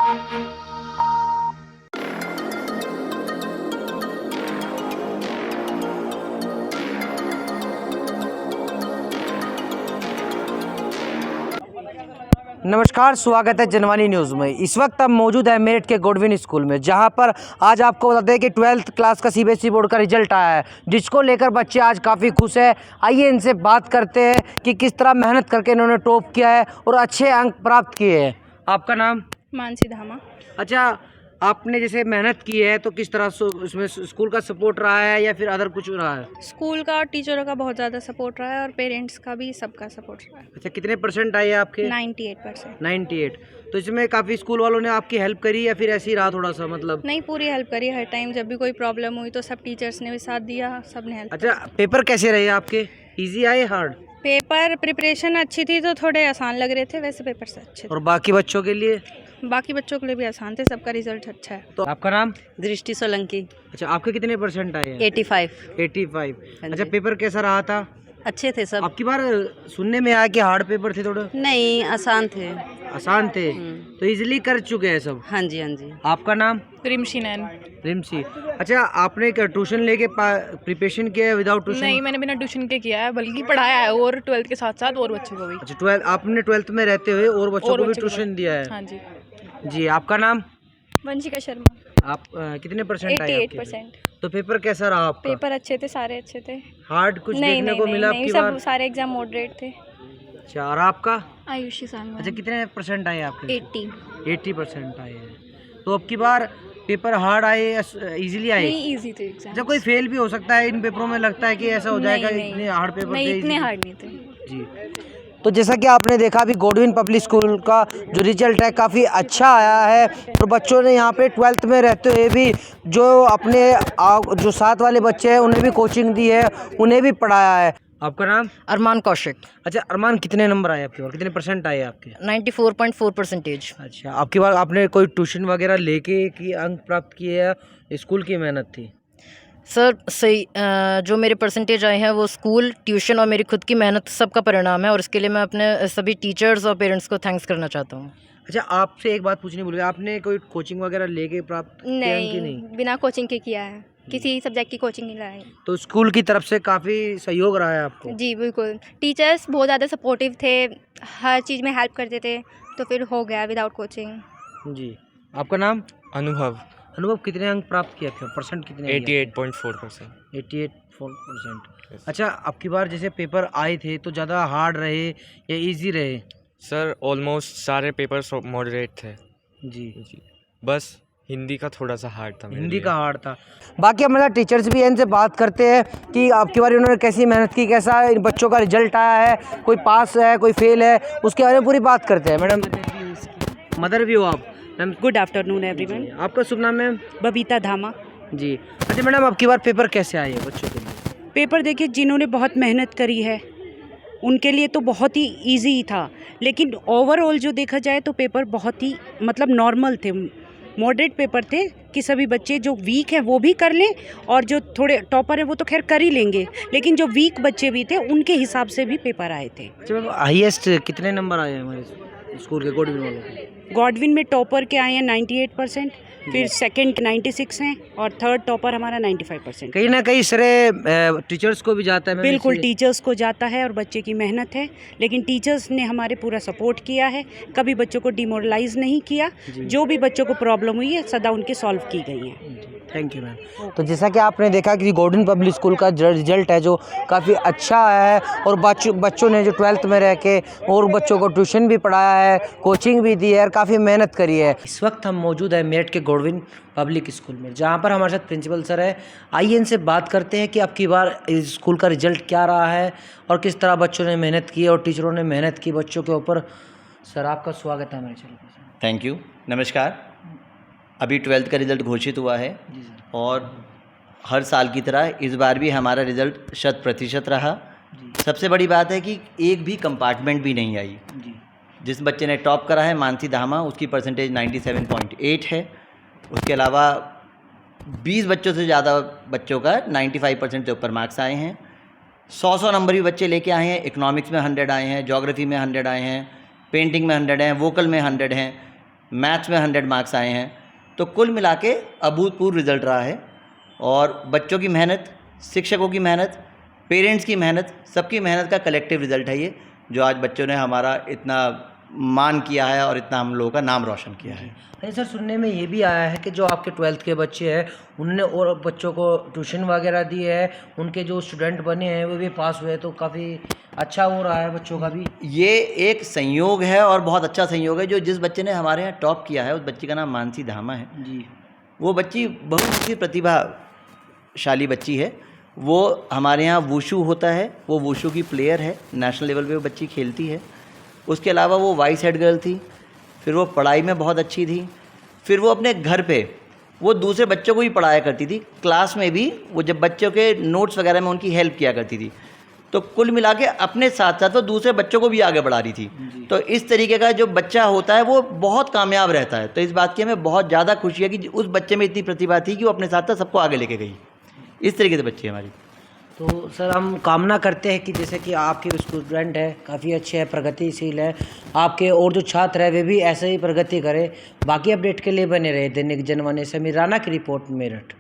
नमस्कार, स्वागत है जनवानी न्यूज़ में। इस वक्त हम मौजूद है मेरठ के गोडविन स्कूल में, जहां पर आज आपको बताते हैं कि 12th क्लास का सीबीएसई बोर्ड का रिजल्ट आया है, जिसको लेकर बच्चे आज काफ़ी खुश हैं। आइए इनसे बात करते हैं कि किस तरह मेहनत करके इन्होंने टॉप किया है और अच्छे अंक प्राप्त किए हैं। आपका नाम? मानसी धामा। अच्छा, आपने जैसे मेहनत की है तो किस तरह उसमें स्कूल का सपोर्ट रहा है या फिर अदर कुछ रहा है? स्कूल का और टीचरों का बहुत ज़्यादा सपोर्ट रहा है और पेरेंट्स का भी, सबका सपोर्ट रहा है। अच्छा, कितने परसेंट आए आपके? 98%। 98। तो इसमें काफ़ी स्कूल वालों ने आपकी हेल्प करी या फिर ऐसे ही रहा थोड़ा सा, मतलब? नहीं, पूरी हेल्प करी हर टाइम, जब भी कोई प्रॉब्लम हुई तो सब टीचर्स ने भी साथ दिया, सब ने हेल्प। अच्छा, पेपर कैसे रहे आपके? इजी आए, हार्ड? पेपर प्रिपरेशन अच्छी थी तो थोड़े आसान लग रहे थे, वैसे पेपर से अच्छे और बाकी बच्चों के लिए? थे। बाकी बच्चों के लिए भी आसान थे, सबका रिजल्ट अच्छा है। तो आपका नाम? दृष्टि सोलंकी। अच्छा, आपके कितने परसेंट आए हैं? 85। 85। हाँ अच्छा, जी। पेपर कैसा रहा था? अच्छे थे सब। आपकी बार सुनने में आया कि हार्ड पेपर थे थोड़े? नहीं, आसान थे। आसान थे तो इजीली कर चुके हैं सब? हाँ जी, हाँ जी। आपका नाम? रिमशी नैन। रिमसी। अच्छा, आपने क्या ट्यूशन लेके प्रिपरेशन किया है विदाउट ट्यूशन? नहीं, मैंने बिना ट्यूशन के किया है, बल्कि पढ़ाया है और 12th के साथ साथ और बच्चों को भी। अच्छा, 12 आपने 12th में रहते हुए और बच्चों को भी ट्यूशन दिया है? हाँ जी। जी, आपका नाम? वंशिका शर्मा। आप कितने परसेंट आए आपके? 88%। तो पेपर कैसा रहा आपका? पेपर अच्छे थे, सारे अच्छे थे। हार्ड कुछ नहीं देखने नहीं को नहीं, मिला नहीं, आपकी सब बार? सारे एग्जाम मॉडरेट थे। अच्छा, और आपका? आयुषी सानवी। अच्छा, कितने परसेंट आए आपके? 80। 80% आए हैं। तो अब की बार पेपर हार्ड आए या इजीली आए? नहीं, इजी थे एग्जाम। अच्छा, कोई फेल भी हो सकता है इन पेपरों में, लगता है कि ऐसा हो जाएगा? नहीं, इतने हार्ड पेपर नहीं, थे? इतने हार्ड नहीं थे। जी। तो जैसा कि आपने देखा, अभी गोडविन पब्लिक स्कूल का जो रिजल्ट है काफ़ी अच्छा आया है और बच्चों ने यहाँ पे 12th में रहते हुए भी जो अपने जो साथ वाले बच्चे हैं उन्हें भी कोचिंग दी है, उन्हें भी पढ़ाया है। आपका नाम? अरमान कौशिक। अच्छा, अरमान, कितने नंबर आए आपके और कितने परसेंट आए आपके? 94.4%। अच्छा, आपकी बार आपने कोई ट्यूशन वगैरह लेके कि अंक प्राप्त किए या स्कूल की मेहनत थी? सर सही, जो मेरे परसेंटेज आए हैं वो स्कूल, ट्यूशन और मेरी खुद की मेहनत सबका परिणाम है और इसके लिए मैं अपने सभी टीचर्स और पेरेंट्स को थैंक्स करना चाहता हूँ। अच्छा, आपसे एक बात पूछनी भूल गया, आपने कोई कोचिंग वगैरह लेके प्राप्त किए अंक कि नहीं? बिना कोचिंग के किया है, किसी सब्जेक्ट की कोचिंग नहीं लगाई। तो स्कूल की तरफ से काफ़ी सहयोग रहा है आपको? जी बिल्कुल, टीचर्स बहुत ज़्यादा सपोर्टिव थे, हर चीज़ में हेल्प करते थे, तो फिर हो गया विदाउट कोचिंग। जी। आपका नाम? अनुभव। अनुभव, कितने अंक प्राप्त किए थे? परसेंट कितने? 88.4%। 88%। अच्छा, आपकी बार जैसे पेपर आए थे तो ज़्यादा हार्ड रहे या इजी रहे? सर ऑलमोस्ट सारे पेपर्स मॉडरेट थे जी। जी, बस हिंदी का थोड़ा सा हार्ड था मेरे हिंदी लिए। का हार्ड था। बाकी हमारे टीचर्स भी हैं, इनसे बात करते हैं कि आपकी बार इन्होंने कैसी मेहनत की, कैसा इन बच्चों का रिजल्ट आया है, कोई पास है कोई फेल है, उसके बारे में पूरी बात करते हैं। मैडम, मदर भी हो आप? Ma'am, good afternoon everyone. आपका शुभ नाम मैम? बबीता धामा। जी। अच्छा मैडम, आपकी बार पेपर कैसे आए हैं बच्चों के लिए? पेपर देखिए, जिन्होंने बहुत मेहनत करी है उनके लिए तो बहुत ही इजी था, लेकिन ओवरऑल जो देखा जाए तो पेपर बहुत ही मतलब नॉर्मल थे, मॉडरेट पेपर थे कि सभी बच्चे जो वीक हैं वो भी कर लें और जो थोड़े टॉपर हैं वो तो खैर कर ही लेंगे, लेकिन जो वीक बच्चे भी थे उनके हिसाब से भी पेपर आए थे। अच्छा मैम, हाईएस्ट कितने नंबर आए हैं हमारे स्कूल के गोडविन वालों के? गॉडविन में टॉपर के आए हैं 98%, फिर सेकंड 96 हैं और थर्ड टॉपर हमारा 95%। कहीं ना कहीं श्रेय टीचर्स को भी जाता है मैम? बिल्कुल, इसलिए? टीचर्स को जाता है और बच्चे की मेहनत है, लेकिन टीचर्स ने हमारे पूरा सपोर्ट किया है, कभी बच्चों को डिमोरलाइज नहीं किया, जो भी बच्चों को प्रॉब्लम हुई है सदा उनके सॉल्व की गई हैं। Thank you ma'am. तो जैसा कि आपने देखा कि गोडविन पब्लिक स्कूल का रिजल्ट है जो काफ़ी अच्छा आया है और बच्चों ने जो 12th में रह के और बच्चों को ट्यूशन भी पढ़ाया है, कोचिंग भी दी है और काफ़ी मेहनत करी है। इस वक्त हम मौजूद है मेरठ के गोडविन पब्लिक स्कूल में, जहाँ पर हमारे साथ प्रिंसिपल सर है। आइए इनसे बात करते हैं कि अब की बार इस स्कूल का रिजल्ट क्या रहा है और किस तरह बच्चों ने मेहनत की और टीचरों ने मेहनत की बच्चों के ऊपर। सर, आपका स्वागत है हमारे चैनल पर। थैंक यू, नमस्कार। अभी 12th का रिज़ल्ट घोषित हुआ है और हर साल की तरह इस बार भी हमारा रिज़ल्ट 100% रहा। सबसे बड़ी बात है कि एक भी कंपार्टमेंट भी नहीं आई। जिस बच्चे ने टॉप करा है, मानसी धामा, उसकी परसेंटेज 97.8 है। उसके अलावा 20 बच्चों से ज़्यादा बच्चों का 95% से ऊपर मार्क्स आए हैं। 100 नंबर भी बच्चे लेके आए हैं। इकोनॉमिक्स में 100 आए हैं, ज्योग्राफी में 100 आए हैं, पेंटिंग में 100 हैं, वोकल में 100 हैं। मैथ्स में 100 मार्क्स आए हैं। तो कुल मिला के अभूतपूर्व रिज़ल्ट रहा है और बच्चों की मेहनत, शिक्षकों की मेहनत, पेरेंट्स की मेहनत, सबकी मेहनत का कलेक्टिव रिज़ल्ट है ये, जो आज बच्चों ने हमारा इतना मान किया है और इतना हम लोगों का नाम रोशन किया है। अरे सर, सुनने में ये भी आया है कि जो आपके 12th के बच्चे हैं उन्होंने और बच्चों को ट्यूशन वगैरह दी है, उनके जो स्टूडेंट बने हैं वो भी पास हुए, तो काफ़ी अच्छा हो रहा है बच्चों का भी। ये एक संयोग है और बहुत अच्छा संयोग है। जो जिस बच्चे ने हमारे यहाँ टॉप किया है उस बच्ची का नाम मानसी धामा है जी। वो बच्ची बहुत ही प्रतिभाशाली बच्ची है। वो हमारे यहाँ वुशु होता है, वो वुशु की प्लेयर है, नेशनल लेवल पे वो बच्ची खेलती है। उसके अलावा वो वाइस हेड गर्ल थी, फिर वो पढ़ाई में बहुत अच्छी थी, फिर वो अपने घर पे वो दूसरे बच्चों को भी पढ़ाया करती थी। क्लास में भी वो जब बच्चों के नोट्स वगैरह में उनकी हेल्प किया करती थी। तो कुल मिला के अपने साथ साथ वो दूसरे बच्चों को भी आगे बढ़ा रही थी। तो इस तरीके का जो बच्चा होता है वो बहुत कामयाब रहता है। तो इस बात की हमें बहुत ज़्यादा खुशी है कि उस बच्चे में इतनी प्रतिभा थी कि वो अपने साथ साथ सबको आगे लेके गई। इस तरीके से बच्ची है हमारी। तो सर, हम कामना करते हैं कि जैसे कि आपके स्टूडेंट है काफ़ी अच्छे हैं, प्रगतिशील है, आपके और जो छात्र है वे भी ऐसे ही प्रगति करें। बाकी अपडेट के लिए बने रहे दैनिक जनमन से। मीराना की रिपोर्ट, मेरठ।